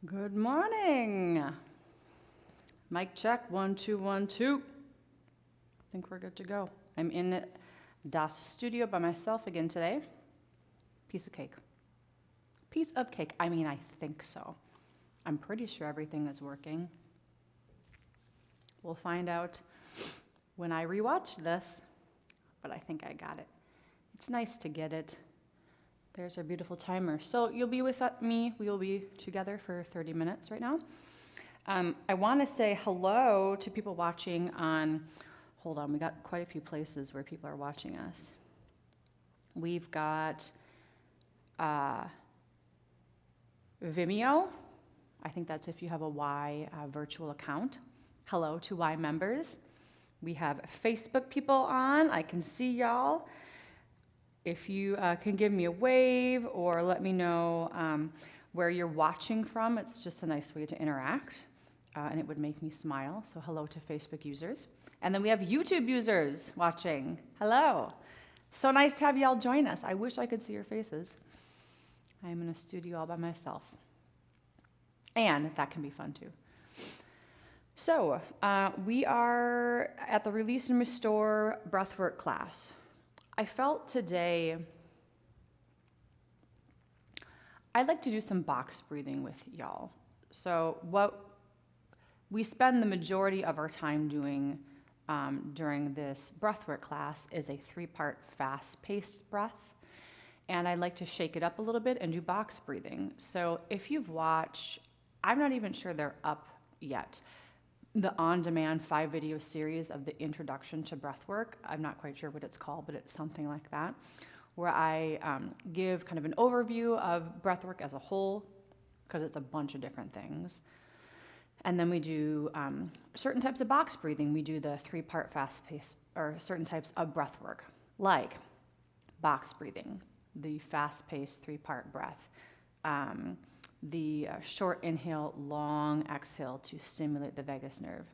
Good morning. Mic check, 1, 2, 1, 2. I think we're good to go. I'm in Das studio by myself again today. Piece of cake. Piece of cake. I mean, I think so. I'm pretty sure everything is working. We'll find out when I rewatch this, but I think I got it. It's nice to get it. There's our beautiful timer. So you'll be with me. We will be together for 30 minutes right now. I want to say hello to people watching on, hold on, we got quite a few places where people are watching us. We've got Vimeo. I think that's if you have a Y virtual account. Hello to Y members. We have Facebook people on. I can see y'all. If you can give me a wave or let me know where you're watching from, it's just a nice way to interact, and it would make me smile. So hello to Facebook users. And then we have YouTube users watching. Hello. So nice to have y'all join us. I wish I could see your faces. I'm in a studio all by myself. And that can be fun too. So we are at the Release and Restore Breathwork class. I felt today I'd like to do some box breathing with y'all. So what we spend the majority of our time doing during this breathwork class is a 3-part fast-paced breath. And I'd like to shake it up a little bit and do box breathing. So if you've watched, I'm not even sure they're up yet, the on-demand 5-video series of the introduction to breathwork. I'm not quite sure what it's called, but it's something like that, where I give kind of an overview of breathwork as a whole, because it's a bunch of different things. And then we do certain types of box breathing. We do the 3-part fast-paced, or certain types of breathwork, like box breathing, the fast-paced 3-part breath, the short inhale, long exhale to stimulate the vagus nerve.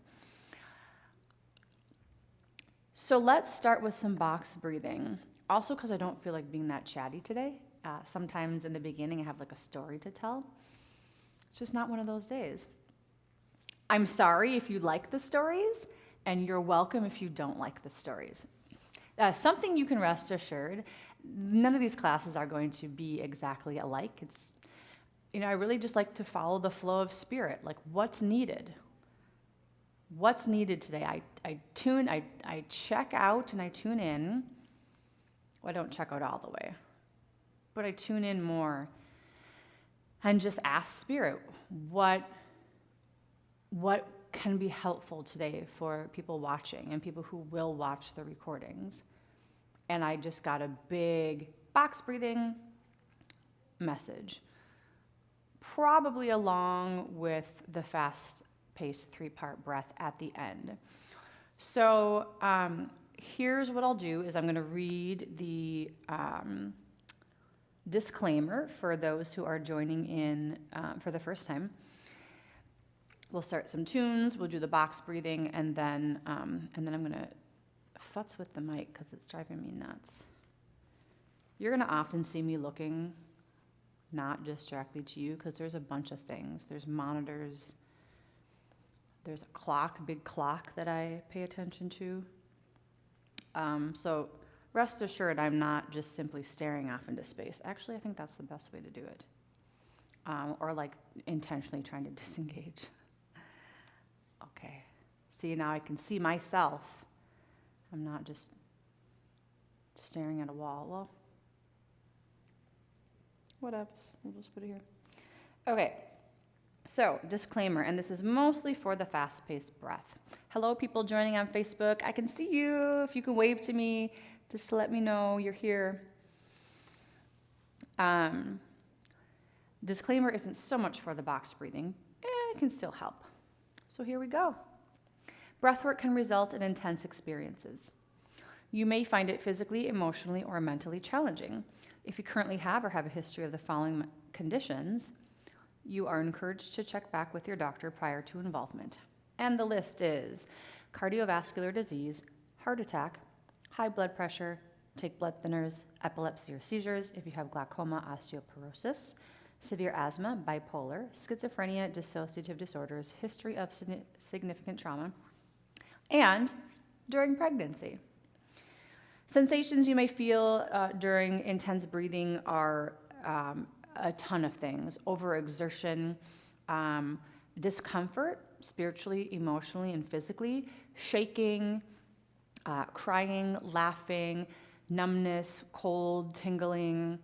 So let's start with some box breathing. Also, because I don't feel like being that chatty today. Sometimes in the beginning I have like a story to tell. It's just not one of those days. I'm sorry if you like the stories, and you're welcome if you don't like the stories. Something you can rest assured, none of these classes are going to be exactly alike. It's, you know, I really just like to follow the flow of spirit, like what's needed. What's needed today? I check out and I tune in. Well, I don't check out all the way, but I tune in more and just ask spirit, what can be helpful today for people watching and people who will watch the recordings. And I just got a big box breathing message, probably along with the fast-paced 3-part breath at the end. So here's what I'll do is I'm going to read the disclaimer for those who are joining in for the first time. We'll start some tunes, we'll do the box breathing, and then I'm going to futz with the mic because it's driving me nuts. You're going to often see me looking not just directly to you, because there's a bunch of things. There's monitors, there's a clock, a big clock that I pay attention to. So rest assured I'm not just simply staring off into space. Actually, I think that's the best way to do it. Or like intentionally trying to disengage. Okay, see, now I can see myself. I'm not just staring at a wall. Well, whatever, we'll just put it here. Okay, so disclaimer, and this is mostly for the fast-paced breath. Hello, people joining on Facebook. I can see you. If you can wave to me, just to let me know you're here. Disclaimer isn't so much for the box breathing, and it can still help. So here we go. Breathwork can result in intense experiences. You may find it physically, emotionally, or mentally challenging. If you currently have or have a history of the following conditions, you are encouraged to check back with your doctor prior to involvement. And the list is cardiovascular disease, heart attack, high blood pressure, take blood thinners, epilepsy or seizures, if you have glaucoma, osteoporosis, severe asthma, bipolar, schizophrenia, dissociative disorders, history of significant trauma, and during pregnancy. Sensations you may feel during intense breathing are a ton of things: overexertion, discomfort, spiritually, emotionally, and physically, shaking, crying, laughing, numbness, cold, tingling,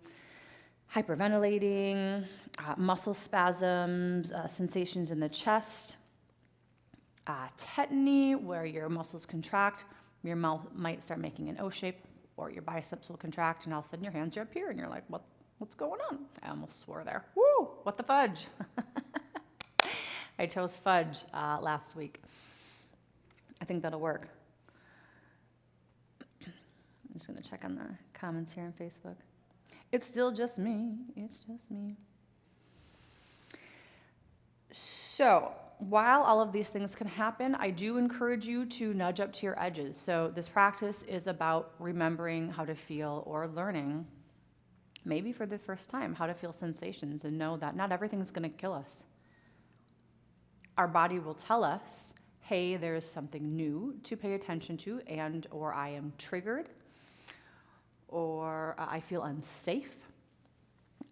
hyperventilating, muscle spasms, sensations in the chest, tetany, where your muscles contract, your mouth might start making an O shape, or your biceps will contract, and all of a sudden your hands are up here, and you're like, what's going on? I almost swore there. Woo, what the fudge? I chose fudge last week. I think that'll work. I'm just gonna check on the comments here on Facebook. It's still just me, it's just me. So, while all of these things can happen, I do encourage you to nudge up to your edges. So this practice is about remembering how to feel, or learning, maybe for the first time, how to feel sensations and know that not everything's gonna kill us. Our body will tell us, hey, there's something new to pay attention to, and or I am triggered, or I feel unsafe.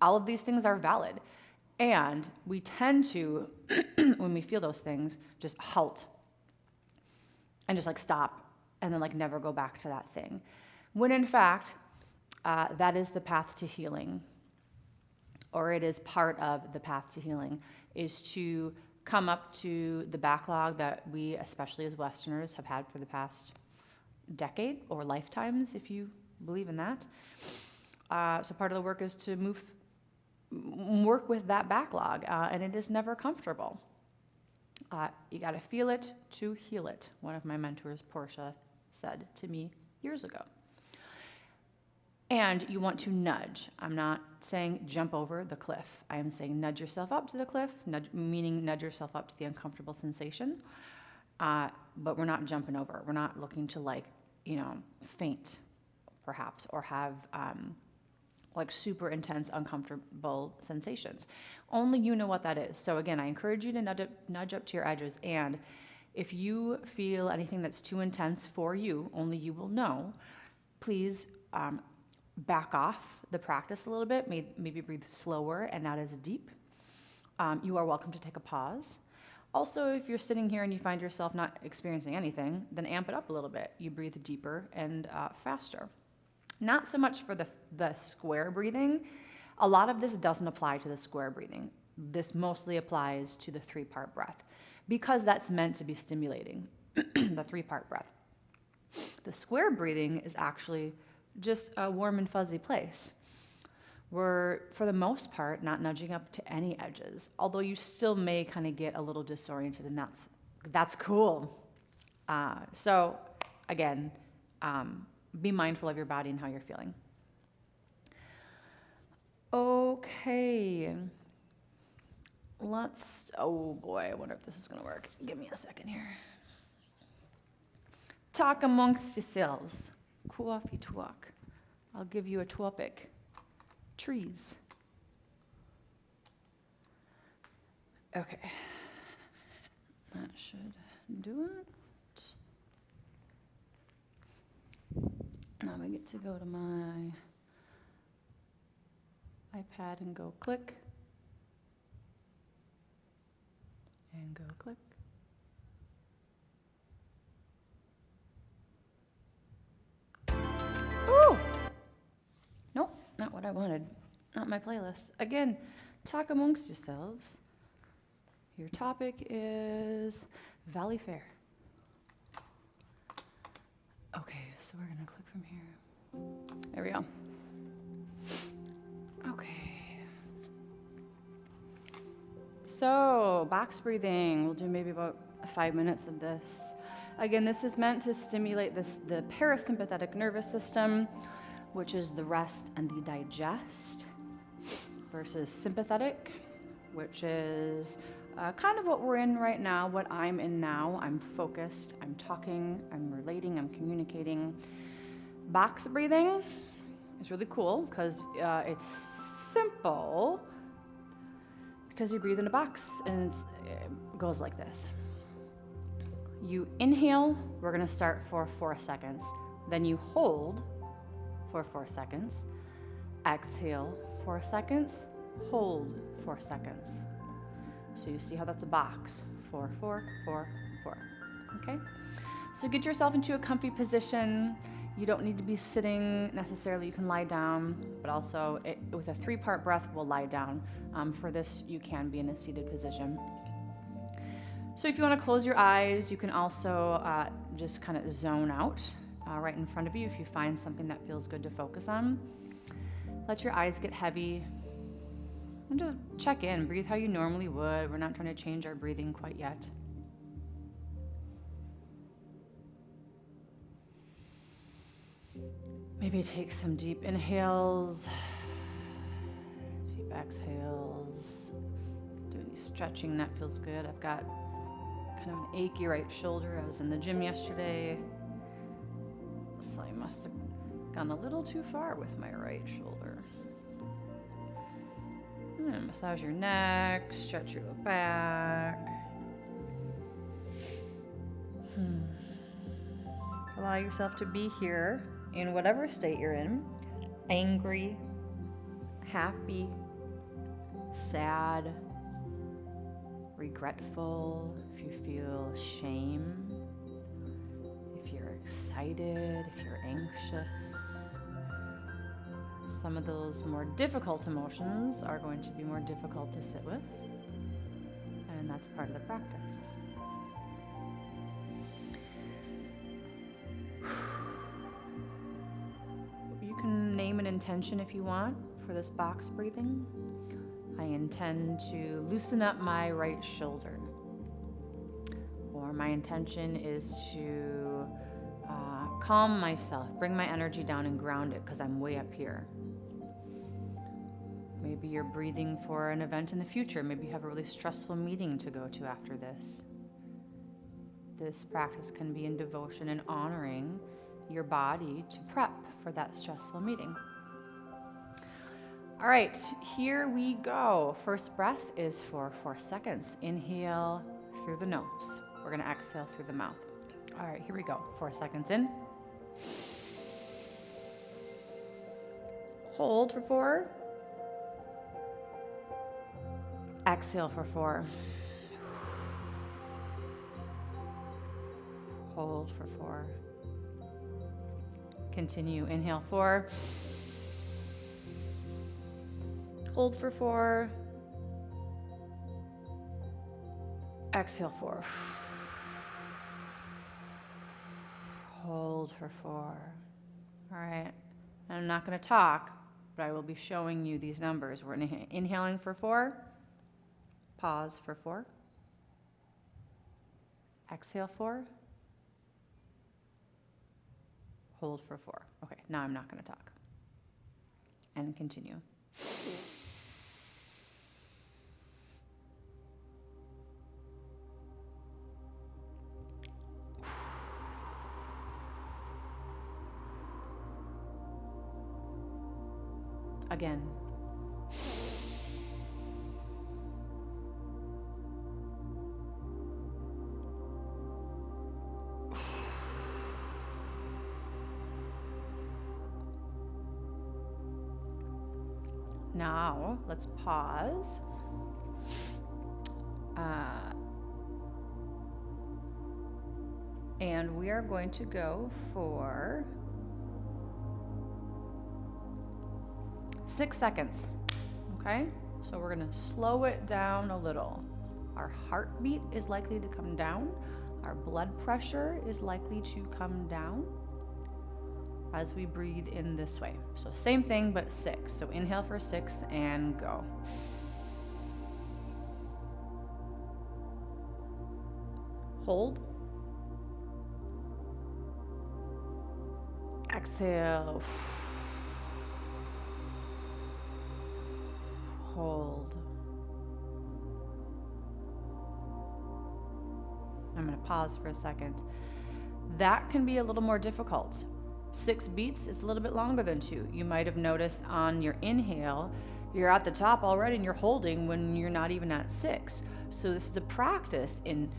All of these things are valid. And we tend to, when we feel those things, just halt and just like stop and then like never go back to that thing. When in fact, that is the path to healing, or it is part of the path to healing, is to come up to the backlog that we, especially as Westerners, have had for the past decade or lifetimes, if you believe in that. So part of the work is to work with that backlog, and it is never comfortable. You got to feel it to heal it, one of my mentors, Portia, said to me years ago. And you want to nudge. I'm not saying jump over the cliff. I am saying nudge yourself up to the cliff, meaning nudge yourself up to the uncomfortable sensation, but we're not jumping over. We're not looking to faint, perhaps, or have super intense, uncomfortable sensations. Only you know what that is. So again, I encourage you to nudge up to your edges. And if you feel anything that's too intense for you, only you will know, please back off the practice a little bit. Maybe breathe slower and not as deep. You are welcome to take a pause. Also, if you're sitting here and you find yourself not experiencing anything, then amp it up a little bit. You breathe deeper and faster. Not so much for the square breathing. A lot of this doesn't apply to the square breathing. This mostly applies to the 3-part breath, because that's meant to be stimulating, the 3-part breath. The square breathing is actually just a warm and fuzzy place. We're, for the most part, not nudging up to any edges, although you still may kind of get a little disoriented, and that's cool. So again, be mindful of your body and how you're feeling. Okay. Oh boy, I wonder if this is gonna work. Give me a second here. Talk amongst yourselves. Coffee talk. I'll give you a topic. Trees. Okay. That should do it. Now I get to go to my iPad and go click. And go click. Ooh! Nope, not what I wanted. Not my playlist. Again, talk amongst yourselves. Your topic is Valley Fair. Okay, so we're gonna click from here. There we go. Okay. So, box breathing. We'll do maybe about 5 minutes of this. Again, this is meant to stimulate the parasympathetic nervous system, which is the rest and the digest, versus sympathetic, which is kind of what we're in right now, what I'm in now. I'm focused, I'm talking, I'm relating, I'm communicating. Box breathing is really cool because it's simple, because you breathe in a box, and it goes like this. You inhale, we're gonna start for 4 seconds. Then you hold for 4 seconds. Exhale 4 seconds, hold 4 seconds. So you see how that's a box. 4, 4, 4, 4. Okay? So get yourself into a comfy position. You don't need to be sitting necessarily. You can lie down, but also with a 3-part breath, we'll lie down. For this, you can be in a seated position. So if you want to close your eyes, you can also just kind of zone out right in front of you if you find something that feels good to focus on. Let your eyes get heavy and just check in. Breathe how you normally would. We're not trying to change our breathing quite yet. Maybe take some deep inhales, deep exhales. Do any stretching, that feels good. I've got kind of an achy right shoulder. I was in the gym yesterday, so I must have gone a little too far with my right shoulder. Massage your neck, stretch your low back. Allow yourself to be here in whatever state you're in. Angry, happy, sad, regretful, if you feel shame, if you're excited, if you're anxious. Some of those more difficult emotions are going to be more difficult to sit with, and that's part of the practice. You can name an intention if you want for this box breathing. I intend to loosen up my right shoulder, or my intention is to calm myself, bring my energy down and ground it because I'm way up here. Maybe you're breathing for an event in the future. Maybe you have a really stressful meeting to go to after this. This practice can be in devotion and honoring your body to prep for that stressful meeting. All right, here we go. First breath is for 4 seconds. Inhale through the nose. We're gonna exhale through the mouth. All right, here we go. 4 seconds in. Hold for 4. Exhale for 4. Hold for 4. Continue. Inhale 4. Hold for 4. Exhale 4. Hold for 4. All right. And I'm not going to talk, but I will be showing you these numbers. We're inhaling for 4. Pause for 4. Exhale 4. Hold for 4. Okay, now I'm not going to talk. And continue. Again. Now, let's pause. And we are going to go for 6 seconds, okay? So we're gonna slow it down a little. Our heartbeat is likely to come down. Our blood pressure is likely to come down as we breathe in this way. So same thing, but 6. So inhale for 6 and go. Hold. Exhale. Hold. I'm going to pause for a second. That can be a little more difficult. 6 beats is a little bit longer than 2. You might have noticed on your inhale, you're at the top already and you're holding when you're not even at 6. So this is a practice in,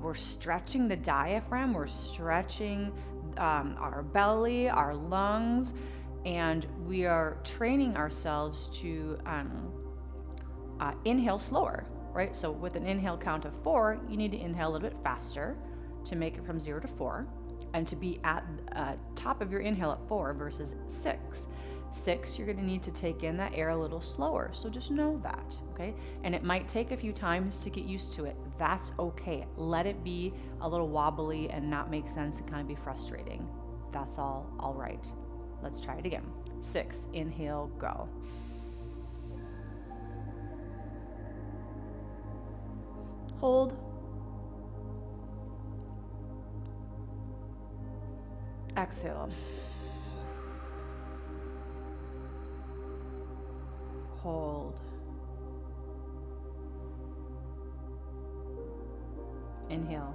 we're stretching the diaphragm, we're stretching our belly, our lungs, and we are training ourselves to inhale slower, right? So with an inhale count of 4, you need to inhale a little bit faster to make it from 0 to 4, and to be at top of your inhale at 4 versus 6. 6, you're gonna need to take in that air a little slower. So just know that, okay? And it might take a few times to get used to it. That's okay. Let it be a little wobbly and not make sense and kind of be frustrating. That's all right. Let's try it again. 6, inhale, go. Hold. Exhale. Hold. Inhale.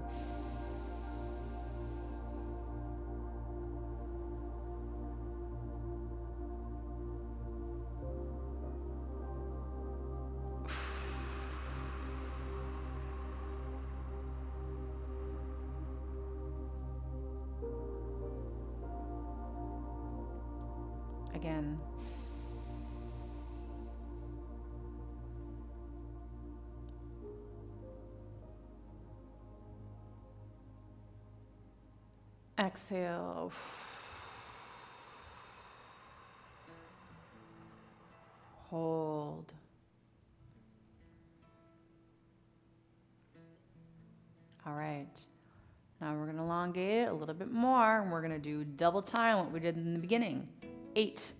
Again. Exhale. Hold. All right. Now we're going to elongate it a little bit more, and we're going to do double time what we did in the beginning. 8.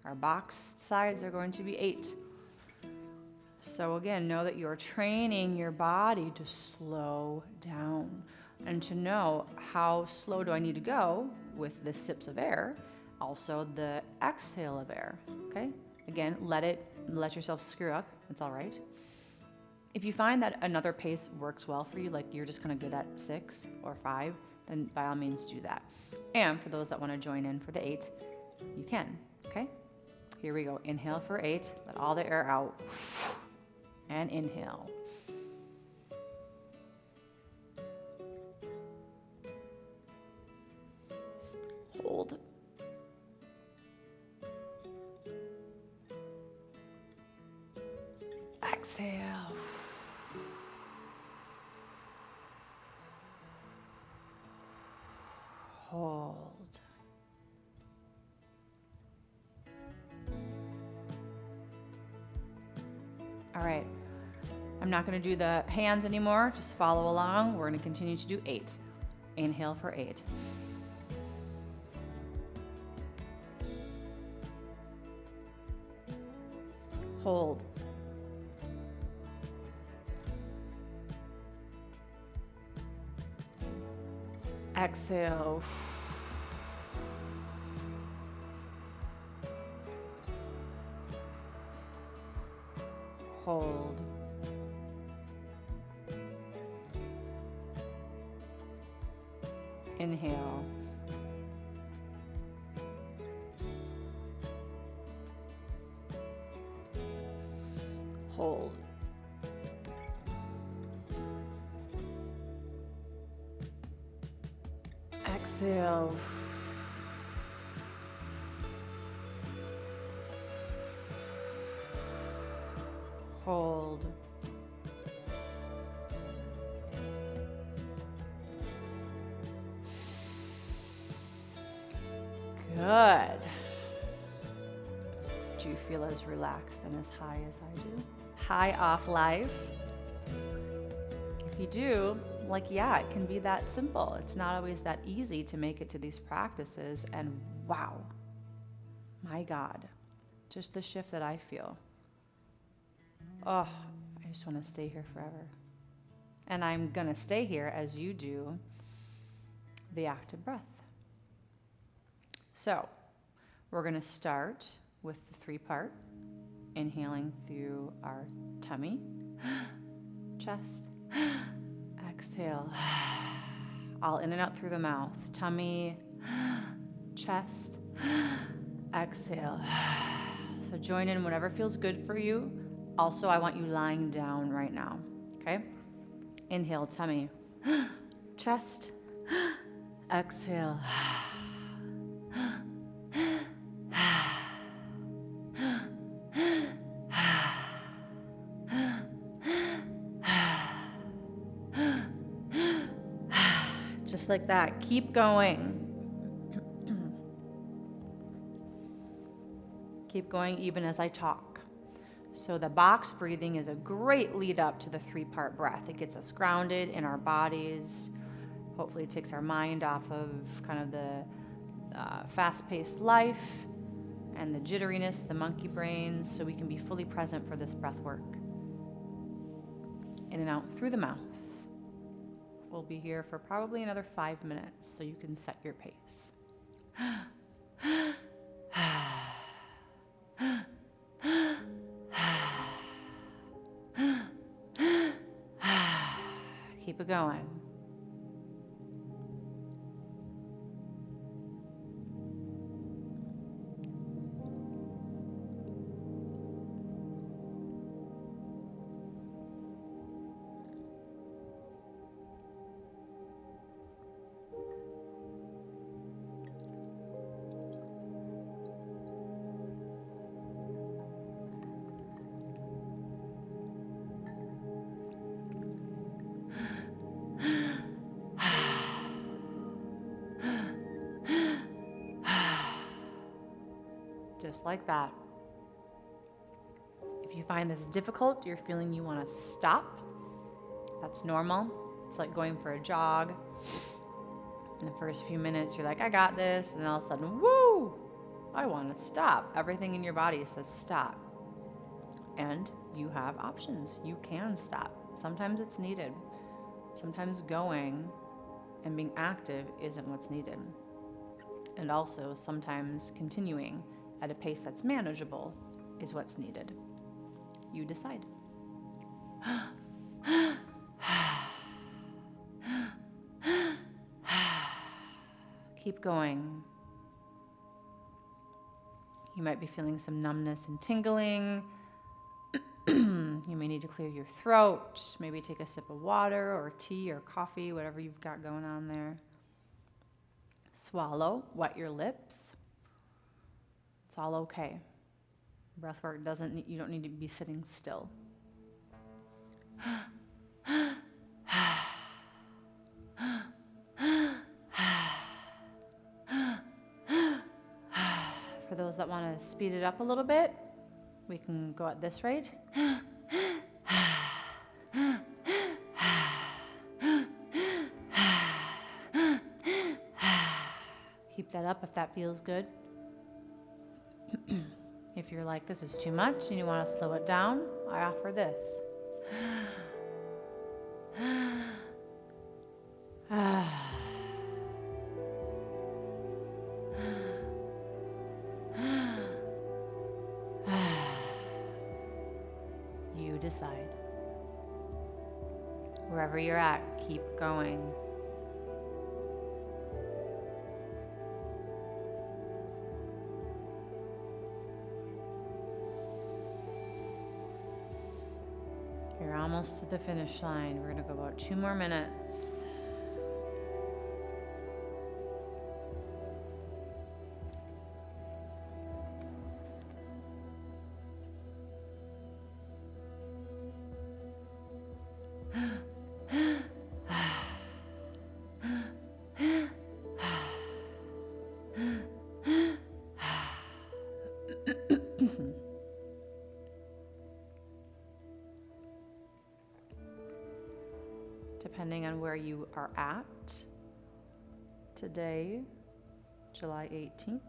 Our box sides are going to be 8. So again, know that you're training your body to slow down and to know how slow do I need to go with the sips of air, also the exhale of air, okay? Again, let yourself screw up. It's all right. If you find that another pace works well for you, like you're just kind of good at 6 or 5, then by all means do that. And for those that want to join in for the 8, you can, okay? Here we go. Inhale for 8. Let all the air out. And inhale. Hold. Exhale. Hold. All right. I'm not going to do the hands anymore. Just follow along. We're going to continue to do 8. Inhale for 8. Hold. Exhale. Hold. Inhale. Hold. Exhale. Hold. Good. Do you feel as relaxed and as high as I do? High off life? If you do, like, yeah, it can be that simple. It's not always that easy to make it to these practices, and wow, my God, just the shift that I feel. Oh, I just want to stay here forever. And I'm going to stay here as you do the active breath. So we're going to start with the 3-part, inhaling through our tummy, chest, exhale, all in and out through the mouth, tummy, chest, exhale. So join in whatever feels good for you. Also, I want you lying down right now, okay? Inhale, tummy, chest, exhale. Just like that, keep going. Keep going even as I talk. So the box breathing is a great lead up to the 3-part breath. It gets us grounded in our bodies. Hopefully it takes our mind off of kind of the fast-paced life and the jitteriness, the monkey brains, so we can be fully present for this breath work. In and out through the mouth. We'll be here for probably another 5 minutes, so you can set your pace. Keep it going. Just like that. If you find this difficult, you're feeling you want to stop, that's normal. It's like going for a jog. In the first few minutes, you're like, I got this. And then all of a sudden, woo, I want to stop. Everything in your body says stop. And you have options. You can stop. Sometimes it's needed. Sometimes going and being active isn't what's needed. And also, sometimes continuing at a pace that's manageable is what's needed. You decide. Keep going. You might be feeling some numbness and tingling. You may need to clear your throat, maybe take a sip of water or tea or coffee, whatever you've got going on there. Swallow, wet your lips. It's all okay. Breathwork you don't need to be sitting still. For those that want to speed it up a little bit, we can go at this rate. Keep that up if that feels good. If you're like, this is too much and you want to slow it down, I offer this. You decide. Wherever you're at, keep going. You're almost to the finish line. We're going to go about 2 more minutes. Depending on where you are at today, July 18th,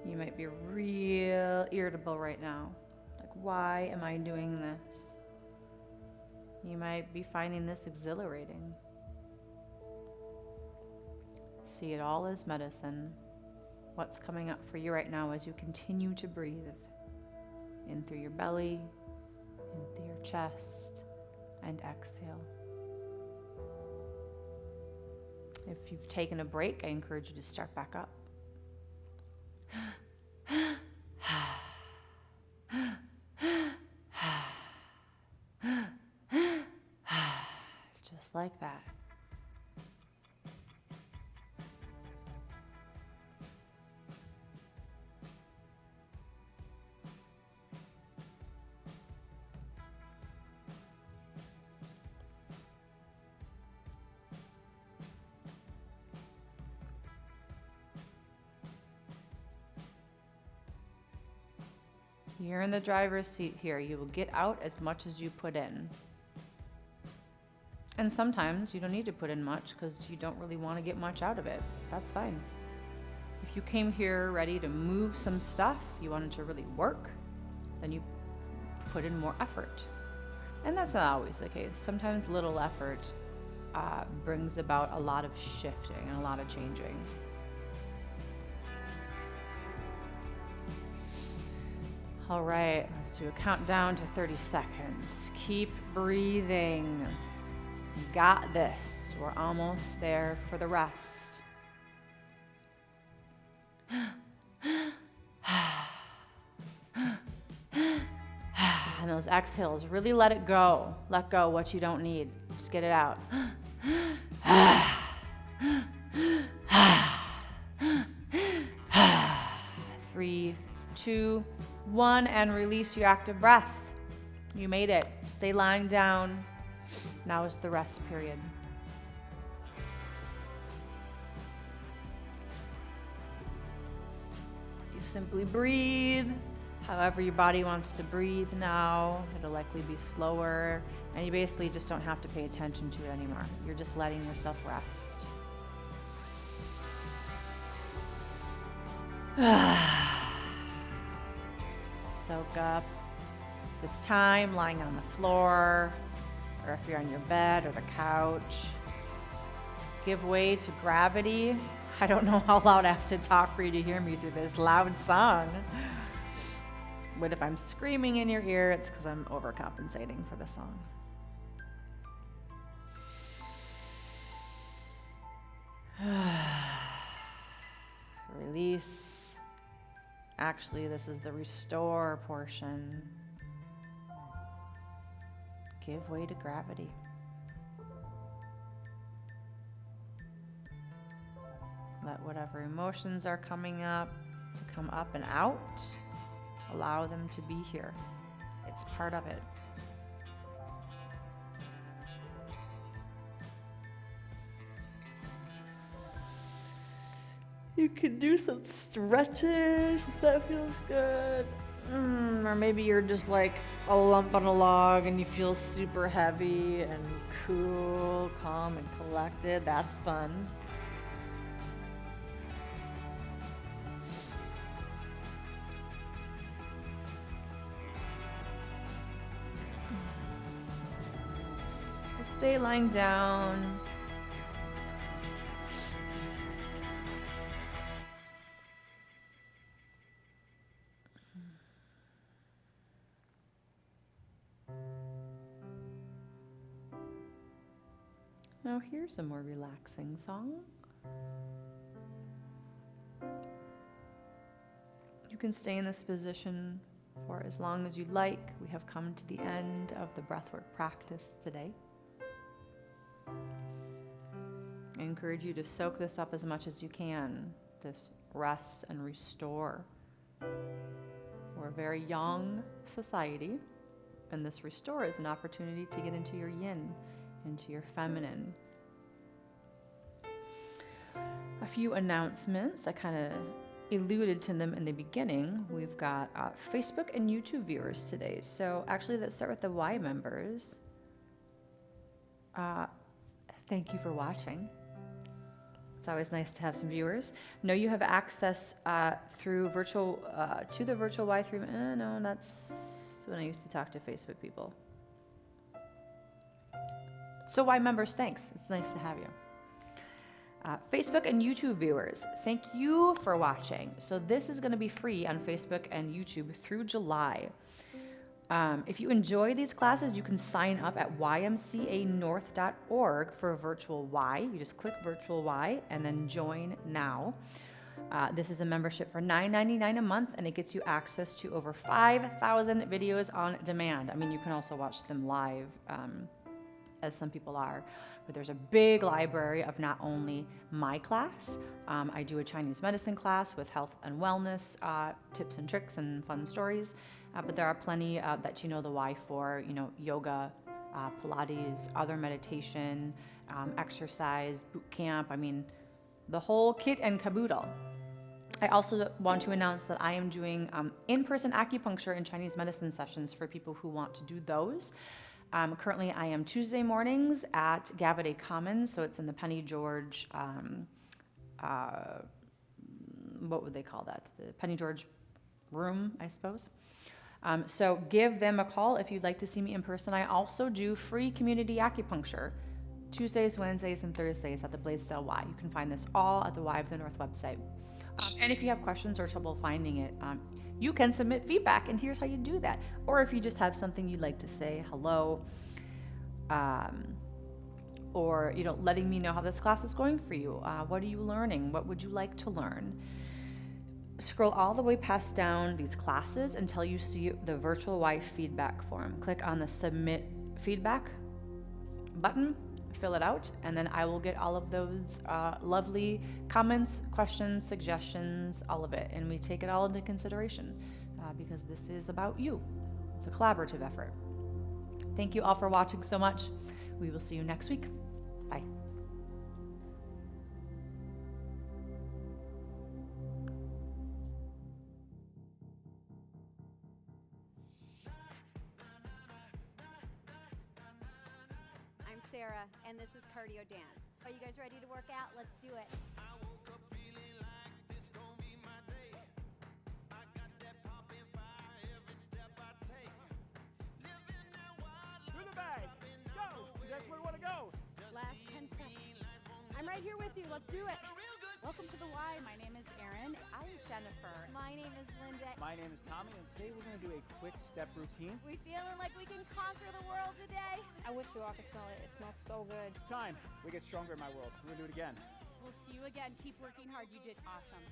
you might be real irritable right now. Like, why am I doing this? You might be finding this exhilarating. See it all as medicine. What's coming up for you right now as you continue to breathe in through your belly, in through your chest, and exhale. If you've taken a break, I encourage you to start back up. Just like that. You're in the driver's seat here. You will get out as much as you put in. And sometimes you don't need to put in much because you don't really want to get much out of it. That's fine. If you came here ready to move some stuff, you wanted to really work, then you put in more effort. And that's not always the case. Sometimes little effort brings about a lot of shifting and a lot of changing. All right, let's do a countdown to 30 seconds. Keep breathing. You got this. We're almost there for the rest. And those exhales, really let it go. Let go what you don't need. Just get it out. 3, 2, 1, and release your active breath. You made it. Stay lying down. Now is the rest period. You simply breathe however your body wants to breathe now. It'll likely be slower, and you basically just don't have to pay attention to it anymore. You're just letting yourself rest. Soak up this time lying on the floor, or if you're on your bed or the couch. Give way to gravity. I don't know how loud I have to talk for you to hear me through this loud song. But if I'm screaming in your ear, it's because I'm overcompensating for the song. Release. Actually, this is the restore portion. Give way to gravity. Let whatever emotions are coming up to come up and out. Allow them to be here. It's part of it. You can do some stretches if that feels good. Or maybe you're just like a lump on a log and you feel super heavy and cool, calm, and collected. That's fun. So stay lying down. Now here's a more relaxing song. You can stay in this position for as long as you like. We have come to the end of the breathwork practice today. I encourage you to soak this up as much as you can, this rest and restore. We're a very young society, and this restore is an opportunity to get into your yin, into your feminine. A few announcements. I kind of alluded to them in the beginning. We've got Facebook and YouTube viewers today. So actually, let's start with the Y members. Thank you for watching. It's always nice to have some viewers. Know you have access through virtual to the virtual Y3. No, that's when I used to talk to Facebook people. So Y members, thanks. It's nice to have you. Facebook and YouTube viewers, thank you for watching. So this is going to be free on Facebook and YouTube through July. If you enjoy these classes, you can sign up at ymcanorth.org for virtual Y. You just click virtual Y and then join now. This is a membership for $9.99 a month, and it gets you access to over 5,000 videos on demand. I mean, you can also watch them live as some people are, but there's a big library of not only my class, I do a Chinese medicine class with health and wellness tips and tricks and fun stories, but there are plenty that you know the why for, yoga, Pilates, other meditation, exercise, boot camp, the whole kit and caboodle. I also want to announce that I am doing in-person acupuncture and Chinese medicine sessions for people who want to do those. Currently, I am Tuesday mornings at Gavaday Commons, so it's in the Penny George, what would they call that? The Penny George room, I suppose. So give them a call if you'd like to see me in person. I also do free community acupuncture Tuesdays, Wednesdays, and Thursdays at the Blaisdell Y. You can find this all at the Y of the North website. And if you have questions or trouble finding it, you can submit feedback, and here's how you do that. Or if you just have something you'd like to say, hello, or letting me know how this class is going for you. What are you learning? What would you like to learn? Scroll all the way past down these classes until you see the virtual Y feedback form. Click on the submit feedback button, fill it out, and then I will get all of those lovely comments, questions, suggestions, all of it, and we take it all into consideration because this is about you. It's a collaborative effort. Thank you all for watching so much. We will see you next week. Bye. I'm Sarah, and this is Cardio Dance. Are you guys ready to work out? Let's do it. I woke up feeling like this gon' be my day. I got that poppin' fire every step I take. Living that wild life. To the bag. Go. That's where we want to go. Last 10 seconds. I'm right here with you. Let's do it. Welcome to the Y. My name is Erin. I'm Jennifer. My name is Linda. My name is Tommy, and today we're going to do a quick step routine. We feeling like we can conquer the world today? I wish you all could smell it. It smells so good. Time. We get stronger in my world. We're going to do it again. We'll see you again. Keep working hard. You did awesome.